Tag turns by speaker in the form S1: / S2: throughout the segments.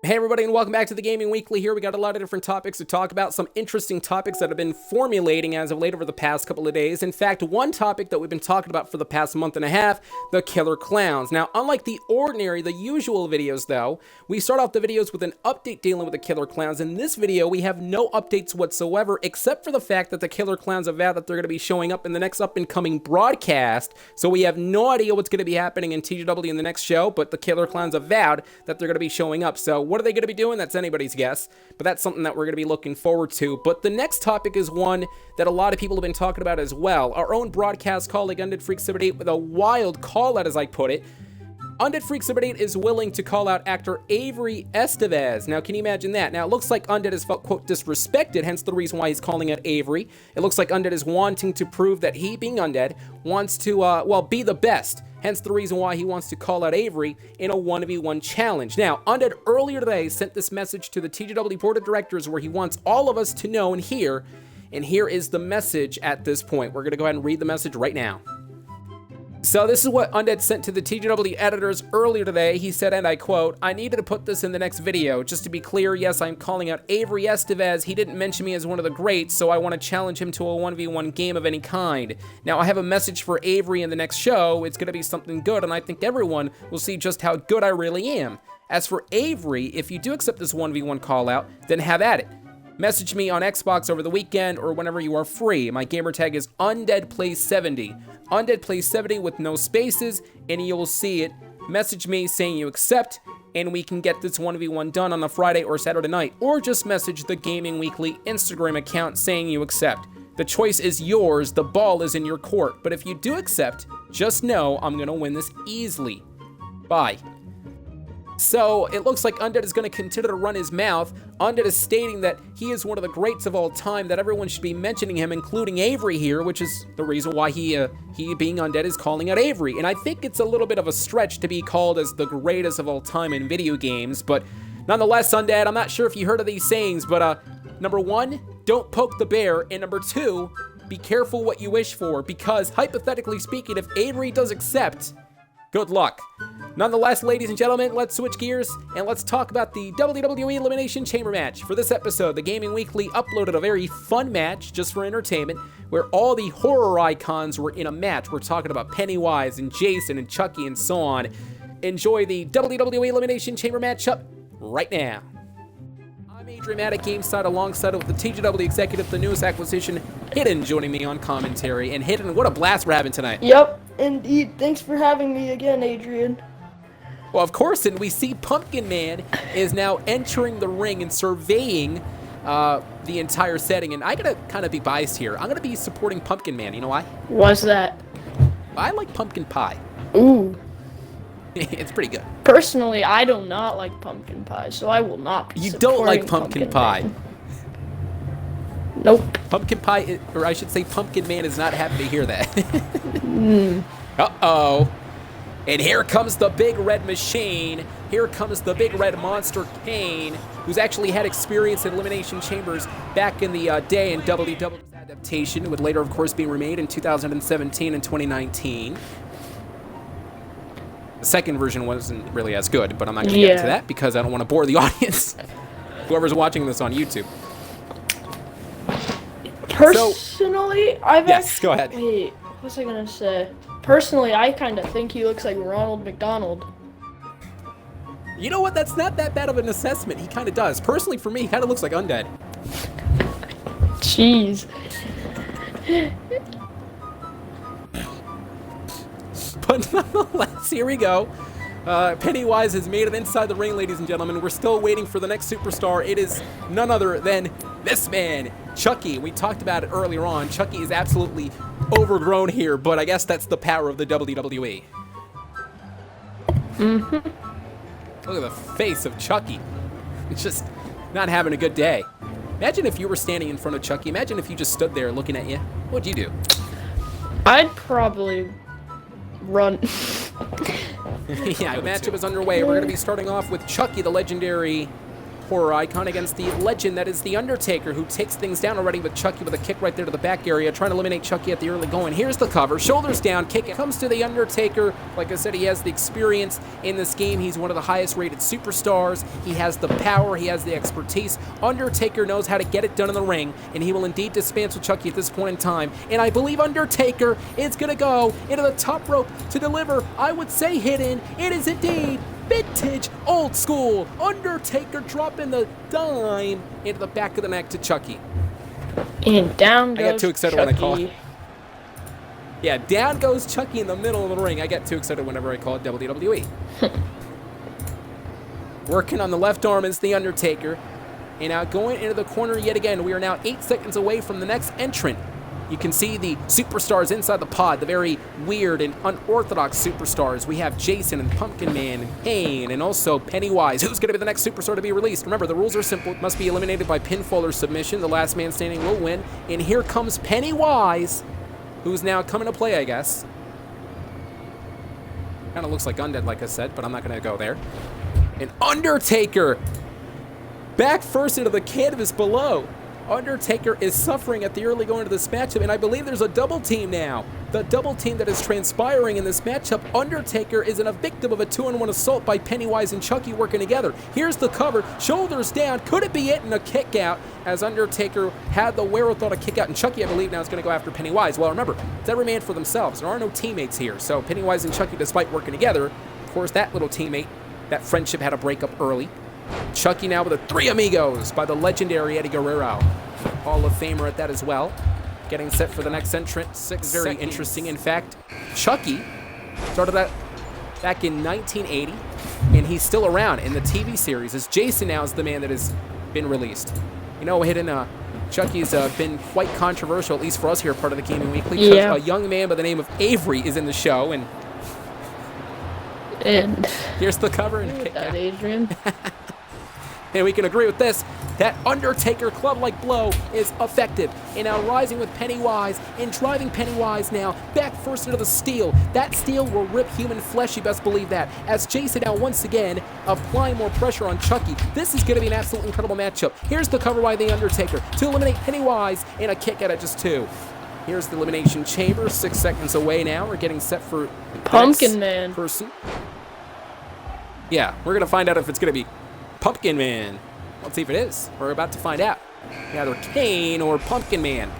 S1: Hey everybody, and welcome back to the Gaming Weekly. Here we got a lot of different topics to talk about, some interesting topics that have been formulating as of late over the past couple of days. In fact, one topic that we've been talking about for the past month and a half, the killer clowns. Now, unlike the usual videos though, we start off the videos with an update dealing with the killer clowns. In this video, we have no updates whatsoever, except for the fact that the killer clowns have vowed that they're going to be showing up in the next up-and-coming broadcast. So we have no idea what's going to be happening in TGW in the next show, but the killer clowns have vowed that they're going to be showing up. So what are they going to be doing? That's anybody's guess, but that's something that we're going to be looking forward to. But the next topic is one that a lot of people have been talking about as well. Our own broadcast colleague, Undead Freak 78, with a wild call-out, as I put it. Undead Freak 78 is willing to call out actor Avery Esteves. Now, can you imagine that? Now, it looks like Undead has felt, quote, disrespected, hence the reason why he's calling out Avery. It looks like Undead is wanting to prove that he, being Undead, wants to, well, be the best. Hence the reason why he wants to call out Avery in a 1v1 challenge. Now, Undead earlier today sent this message to the TGW Board of Directors where he wants all of us to know and hear. And here is the message at this point. We're going to go ahead and read the message right now. So this is what Undead sent to the TGW editors earlier today. He said, and I quote, "I needed to put this in the next video. Just to be clear, yes, I'm calling out Avery Esteves. He didn't mention me as one of the greats, so I want to challenge him to a 1v1 game of any kind. Now, I have a message for Avery in the next show. It's going to be something good, and I think everyone will see just how good I really am. As for Avery, if you do accept this 1v1 call out, then have at it. Message me on Xbox over the weekend or whenever you are free. My gamer tag is UndeadPlays70. UndeadPlays70 with no spaces, and you will see it. Message me saying you accept, and we can get this 1v1 done on a Friday or Saturday night. Or just message the Gaming Weekly Instagram account saying you accept. The choice is yours. The ball is in your court. But if you do accept, just know I'm going to win this easily. Bye." So, it looks like Undead is going to continue to run his mouth. Undead is stating that he is one of the greats of all time, that everyone should be mentioning him, including Avery here, which is the reason why he being Undead, is calling out Avery. And I think it's a little bit of a stretch to be called as the greatest of all time in video games, but nonetheless, Undead, I'm not sure if you heard of these sayings, but number one, don't poke the bear, and number two, be careful what you wish for, because hypothetically speaking, if Avery does accept, good luck. Nonetheless, ladies and gentlemen, let's switch gears and let's talk about the WWE Elimination Chamber match. For this episode, the Gaming Weekly uploaded a very fun match just for entertainment where all the horror icons were in a match. We're talking about Pennywise and Jason and Chucky and so on. Enjoy the WWE Elimination Chamber matchup right now. I'm Adrian at GameSide alongside with the TGW executive, the newest acquisition, Hidden, joining me on commentary. And Hidden, what a blast we're having tonight.
S2: Yep, indeed. Thanks for having me again, Adrian.
S1: Well, of course, and we see Pumpkin Man is now entering the ring and surveying the entire setting. And I gotta kind of be biased here. I'm gonna be supporting Pumpkin Man. You know why?
S2: Why's that?
S1: I like pumpkin pie.
S2: Ooh.
S1: It's pretty good.
S2: Personally, I do not like pumpkin pie, so I will not be
S1: You don't like pumpkin pie?
S2: Man. Nope.
S1: Pumpkin pie, or I should say Pumpkin Man is not happy to hear that. Uh-oh. And here comes the big red machine. Here comes the big red monster Kane, who's actually had experience in Elimination Chambers back in the day in WWE's adaptation. It would later, of course, be remade in 2017 and 2019. The second version wasn't really as good, but I'm not going to get into that because I don't want to bore the audience. Whoever's watching this on YouTube.
S2: Personally,
S1: go ahead.
S2: Wait, what was I going to say? Personally, I kind of think he looks like Ronald McDonald.
S1: You know what? That's not that bad of an assessment. He kind of does. Personally, for me, he kind of looks like Undead.
S2: Jeez.
S1: But nonetheless, here we go. Pennywise has made it inside the ring, ladies and gentlemen. We're still waiting for the next superstar. It is none other than this man, Chucky. We talked about it earlier on. Chucky is absolutely overgrown here, but I guess that's the power of the WWE. Look at the face of Chucky. It's just not having a good day. Imagine if you were standing in front of Chucky. Imagine if you just stood there looking at you. What'd you do?
S2: I'd probably run.
S1: Yeah, the matchup is underway. We're going to be starting off with Chucky, the legendary horror icon against the legend that is the Undertaker, who takes things down already with Chucky with a kick right there to the back area, trying to eliminate Chucky at the early going. Here's the cover, shoulders down, kick. It comes to the Undertaker. Like I said, he has the experience in this game. He's one of the highest rated superstars. He has the power, he has the expertise. Undertaker knows how to get it done in the ring, and he will indeed dismantle Chucky at this point in time. And I believe Undertaker is going to go into the top rope to deliver, I would say hidden. It is indeed vintage, old school. Undertaker dropping the dime into the back of the neck to Chucky.
S2: And down goes
S1: I got too excited
S2: Chucky.
S1: when I call it. Yeah, down goes Chucky in the middle of the ring. I get too excited whenever I call it WWE. Working on the left arm is the Undertaker. And now going into the corner yet again. We are now 8 seconds away from the next entrant. You can see the superstars inside the pod, the very weird and unorthodox superstars. We have Jason and Pumpkin Man and Kane and also Pennywise. Who's going to be the next superstar to be released? Remember, the rules are simple. It must be eliminated by pinfall or submission. The last man standing will win. And here comes Pennywise, who's now coming to play, I guess. Kind of looks like Undead, like I said, but I'm not going to go there. And Undertaker back first into the canvas below. Undertaker is suffering at the early going to this matchup, and I believe there's a double team now. The double team that is transpiring in this matchup. Undertaker is a victim of a 2-on-1 assault by Pennywise and Chucky working together. Here's the cover, shoulders down. Could it be it? And a kick out as Undertaker had the wherewithal to kick out. And Chucky, I believe, now is going to go after Pennywise. Well, remember, it's every man for themselves. There are no teammates here. So Pennywise and Chucky, despite working together, of course, that little teammate, that friendship had to break up early. Chucky now with the Three Amigos by the legendary Eddie Guerrero. Hall of Famer at that as well. Getting set for the next entrant. Very interesting. In fact, Chucky started that back in 1980, and he's still around in the TV series, as Jason now is the man that has been released. You know, Chucky's been quite controversial, at least for us here at part of the Gaming Weekly, because a young man by the name of Avery is in the show, and here's the cover and kick out.
S2: Adrian.
S1: And we can agree with this, that Undertaker club-like blow is effective. And now rising with Pennywise and driving Pennywise now back first into the steel. That steel will rip human flesh, you best believe that. As Jason now once again applying more pressure on Chucky. This is going to be an absolutely incredible matchup. Here's the cover by the Undertaker to eliminate Pennywise and a kick out at just 2. Here's the Elimination Chamber, 6 seconds away now. We're getting set for
S2: Pumpkin Man
S1: person. Yeah, we're going to find out if it's going to be Pumpkin Man. Let's see if it is. We're about to find out. Either Kane or Pumpkin Man.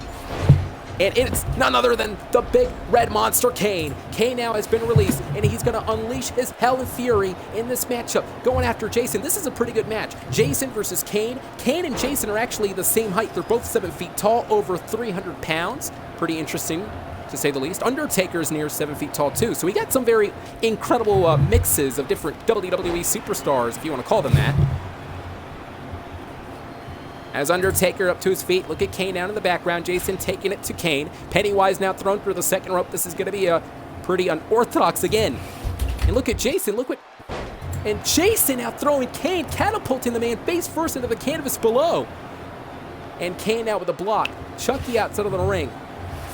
S1: And it's none other than the big red monster, Kane. Kane now has been released, and he's going to unleash his hell and fury in this matchup, going after Jason. This is a pretty good match. Jason versus Kane. Kane and Jason are actually the same height. They're both 7 feet tall, over 300 pounds. Pretty interesting, to say the least. Undertaker is near 7 feet tall, too. So we got some very incredible mixes of different WWE superstars, if you want to call them that. As Undertaker up to his feet, look at Kane down in the background. Jason taking it to Kane. Pennywise now thrown through the second rope. This is going to be a pretty unorthodox again. And look at Jason. Look what... And Jason now throwing Kane, catapulting the man face first into the canvas below. And Kane now with a block. Chucky outside of the ring.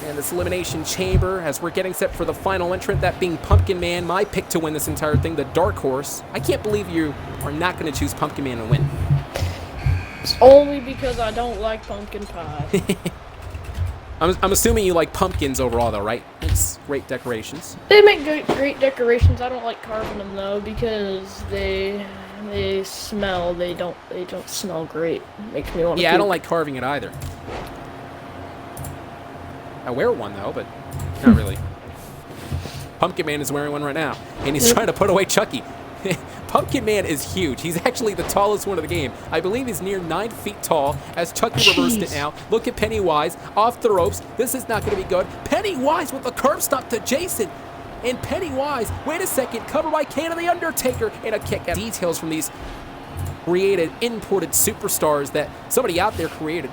S1: And this Elimination Chamber, as we're getting set for the final entrant, that being Pumpkin Man, my pick to win this entire thing, the dark horse. I can't believe you are not going to choose Pumpkin Man to win.
S2: It's only because I don't like pumpkin pie.
S1: I'm assuming you like pumpkins overall, though, right? It's great decorations.
S2: They make great decorations. I don't like carving them though because they smell. They don't smell great. Makes me want to.
S1: Yeah, I don't like carving it either. I wear one though, but not really. Pumpkin Man is wearing one right now, and he's trying to put away Chucky. Pumpkin Man is huge. He's actually the tallest one of the game. I believe he's near 9 feet tall as Chucky reversed it now. Look at Pennywise off the ropes. This is not going to be good. Pennywise with a curb stop to Jason. And Pennywise, wait a second, cover by Kane and the Undertaker. And a kick out. Details from these created, imported superstars that somebody out there created.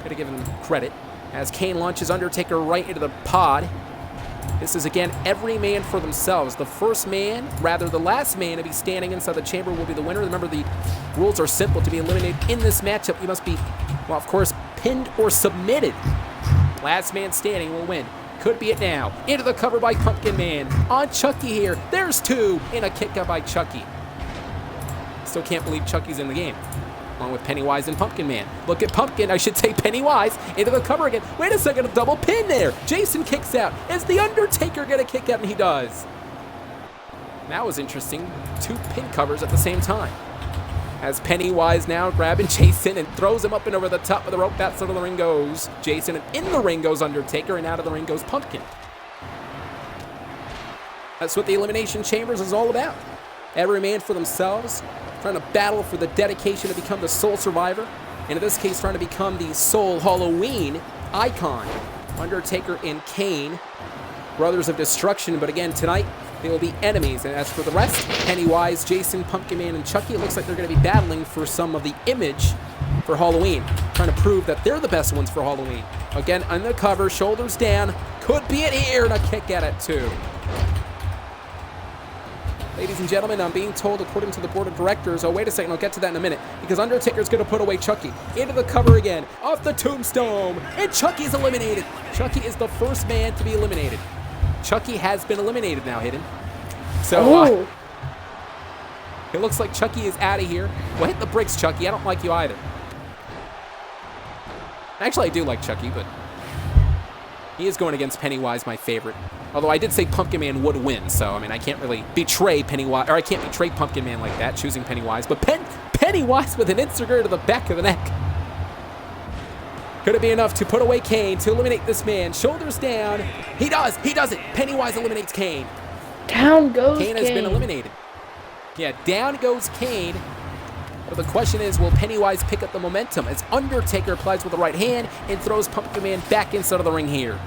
S1: Gotta give him credit. As Kane launches Undertaker right into the pod. This is, again, every man for themselves. The first man, rather the last man to be standing inside the chamber will be the winner. Remember, the rules are simple. To be eliminated in this matchup, you must be, well, of course, pinned or submitted. Last man standing will win. Could be it now. Into the cover by Pumpkin Man. On Chucky here. There's 2. And a kick out by Chucky. Still can't believe Chucky's in the game. Along with Pennywise and Pumpkin Man. Look at Pennywise into the cover again. Wait a second, a double pin there. Jason kicks out. Is the Undertaker going to kick out? And he does. That was interesting. 2 pin covers at the same time. As Pennywise now grabbing Jason and throws him up and over the top of the rope. That side of the ring goes Jason, and in the ring goes Undertaker, and out of the ring goes Pumpkin. That's what the Elimination Chambers is all about. Every man for themselves, trying to battle for the dedication to become the sole survivor, and in this case, trying to become the sole Halloween icon. Undertaker and Kane, brothers of destruction, but again, tonight, they will be enemies. And as for the rest, Pennywise, Jason, Pumpkin Man, and Chucky, it looks like they're going to be battling for some of the image for Halloween, trying to prove that they're the best ones for Halloween. Again, undercover, shoulders down, could be it here, and a kick at it too. Ladies and gentlemen, I'm being told, according to the board of directors, oh, wait a second, I'll get to that in a minute, because Undertaker's going to put away Chucky. Into the cover again, off the tombstone, and Chucky's eliminated. Chucky is the first man to be eliminated. Chucky has been eliminated now, Hidden. So, it looks like Chucky is out of here. Well, hit the bricks, Chucky. I don't like you either. Actually, I do like Chucky, but he is going against Pennywise, my favorite. Although I did say Pumpkin Man would win, so, I mean, I can't really betray Pennywise, or I can't betray Pumpkin Man like that, choosing Pennywise. But Pennywise with an insert to the back of the neck. Could it be enough to put away Kane, to eliminate this man? Shoulders down. He does it. Pennywise eliminates Kane.
S2: Down goes
S1: Kane. Has been eliminated. Yeah, down goes Kane. But the question is, will Pennywise pick up the momentum as Undertaker applies with the right hand and throws Pumpkin Man back inside of the ring here?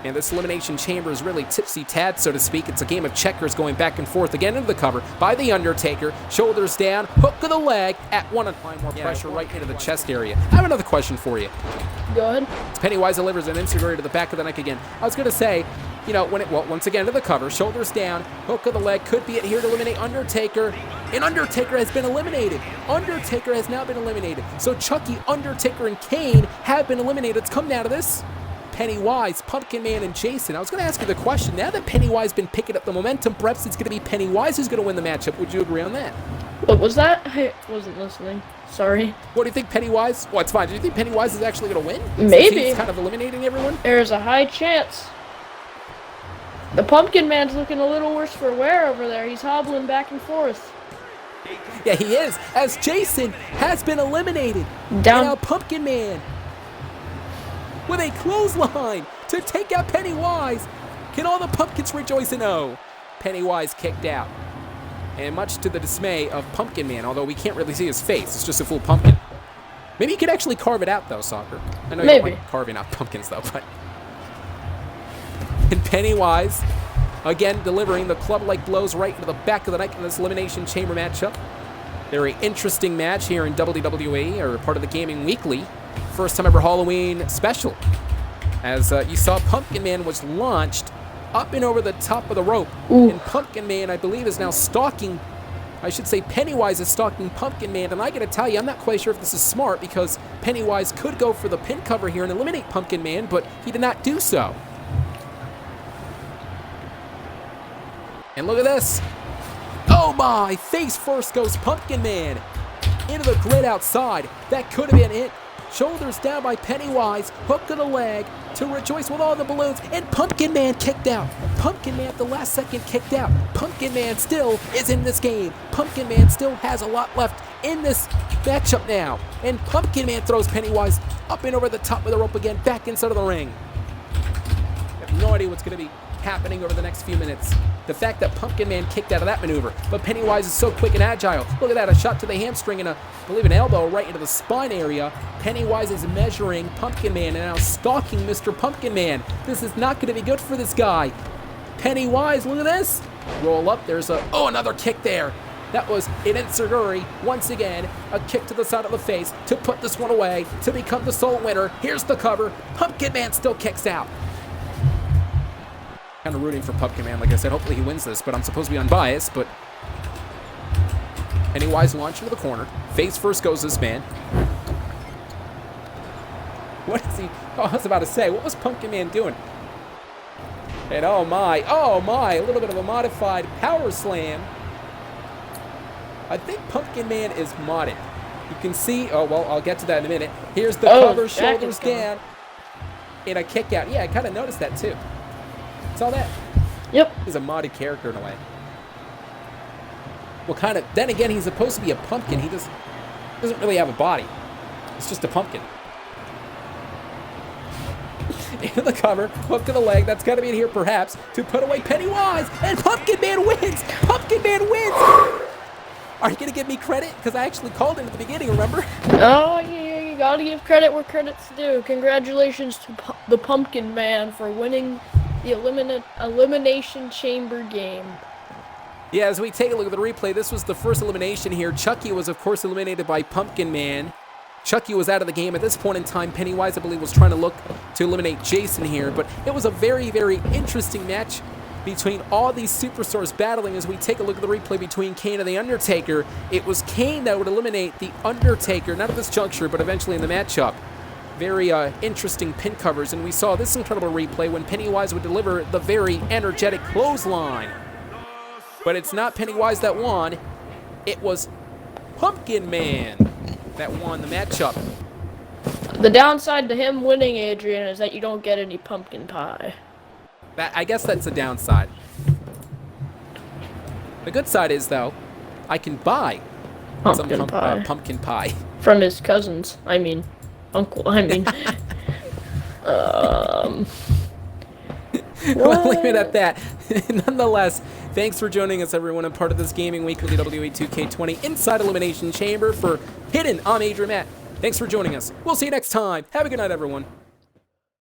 S1: And this Elimination Chamber is really tipsy-tad, so to speak. It's a game of checkers going back and forth again into the cover by the Undertaker. Shoulders down, hook of the leg at one. Applying more pressure right into the chest area. I have another question for you.
S2: Go ahead.
S1: Pennywise delivers an insert to the back of the neck again. I was going to say, you know, once again to the cover, shoulders down, hook of the leg, could be it here to eliminate Undertaker. And Undertaker has been eliminated. Undertaker has now been eliminated. So Chucky, Undertaker, and Kane have been eliminated. It's come down to this. Pennywise, Pumpkin Man, and Jason. I was going to ask you the question. Now that Pennywise has been picking up the momentum, perhaps it's going to be Pennywise who's going to win the matchup. Would you agree on that?
S2: What was that? I wasn't listening. Sorry.
S1: What do you think, Pennywise? Well, it's fine. Do you think Pennywise is actually going to win?
S2: Maybe.
S1: He's kind of eliminating everyone?
S2: There's a high chance. The Pumpkin Man's looking a little worse for wear over there. He's hobbling back and forth.
S1: Yeah, he is, as Jason has been eliminated.
S2: Down.
S1: Now Pumpkin Man with a clothesline to take out Pennywise. Can all the pumpkins rejoice and oh, Pennywise kicked out. And much to the dismay of Pumpkin Man, although we can't really see his face, it's just a full pumpkin. Maybe you could actually carve it out, though, Soccer. I know you don't like carving out pumpkins, though, but... And Pennywise, again, delivering the club-like blows right into the back of the neck in this Elimination Chamber matchup. Very interesting match here in WWE, or part of the Gaming Weekly. First time ever Halloween special. As you saw, Pumpkin Man was launched up and over the top of the rope. Ooh. And Pumpkin Man, I believe, is now stalking, I should say Pennywise is stalking Pumpkin Man. And I gotta tell you, I'm not quite sure if this is smart, because Pennywise could go for the pin cover here and eliminate Pumpkin Man, but he did not do so. And look at this. Oh my, face first goes Pumpkin Man into the grid outside. That could have been it. Shoulders down by Pennywise, hook of the leg to rejoice with all the balloons, and Pumpkin Man kicked out. Pumpkin Man at the last second kicked out. Pumpkin Man still is in this game. Pumpkin Man still has a lot left in this matchup now. And Pumpkin Man throws Pennywise up and over the top of the rope again, back inside of the ring. I have no idea what's going to be happening over the next few minutes. The fact that Pumpkin Man kicked out of that maneuver, but Pennywise is so quick and agile. Look at that, a shot to the hamstring and I believe an elbow right into the spine area. Pennywise is measuring Pumpkin Man and now stalking Mr. Pumpkin Man. This is not going to be good for this guy. Pennywise, look at this. Roll up, there's another kick there. That was an enziguri, once again, a kick to the side of the face to put this one away, to become the sole winner. Here's the cover. Pumpkin Man still kicks out. Kind of rooting for Pumpkin Man, like I said. Hopefully he wins this, but I'm supposed to be unbiased, but Pennywise launching to the corner. Face first goes this man. What is he? Oh, I was about to say, what was Pumpkin Man doing? And oh my, a little bit of a modified power slam. I think Pumpkin Man is modded. You can see, oh, well, I'll get to that in a minute. Here's the
S2: Oh,
S1: cover,
S2: Jack
S1: shoulders
S2: is gone.
S1: down, and a kick out. Yeah, I kind of noticed that too. Saw that.
S2: Yep.
S1: He's a modded character in a way. Well, kind of, then again, he's supposed to be a pumpkin. He doesn't really have a body. It's just a pumpkin. Into the cover, hook to the leg. That's got to be in here, perhaps, to put away Pennywise. And Pumpkin Man wins! Pumpkin Man wins! Are you going to give me credit? Because I actually called it at the beginning, remember?
S2: Oh, yeah, you gotta give credit where credit's due. Congratulations to the Pumpkin Man for winning the Elimination Chamber game.
S1: Yeah, as we take a look at the replay, this was the first elimination here. Chucky was, of course, eliminated by Pumpkin Man. Chucky was out of the game. At this point in time, Pennywise, I believe, was trying to look to eliminate Jason here. But it was a very, very interesting match between all these superstars battling. As we take a look at the replay between Kane and the Undertaker, it was Kane that would eliminate the Undertaker, not at this juncture, but eventually in the matchup. Very interesting pin covers, and we saw this incredible replay when Pennywise would deliver the very energetic clothesline. But it's not Pennywise that won. It was Pumpkin Man that won the matchup.
S2: The downside to him winning, Adrian, is that you don't get any pumpkin pie.
S1: I guess that's a downside. The good side is, though, I can buy
S2: Pumpkin pie.
S1: Pumpkin pie.
S2: From his cousins. I mean, uncle. I mean,
S1: We'll leave it at that. Nonetheless, thanks for joining us, everyone, and part of this Gaming Weekly WE2K20 Inside Elimination Chamber for Hidden. I'm Adrian Matt. Thanks for joining us. We'll see you next time. Have a good night, everyone.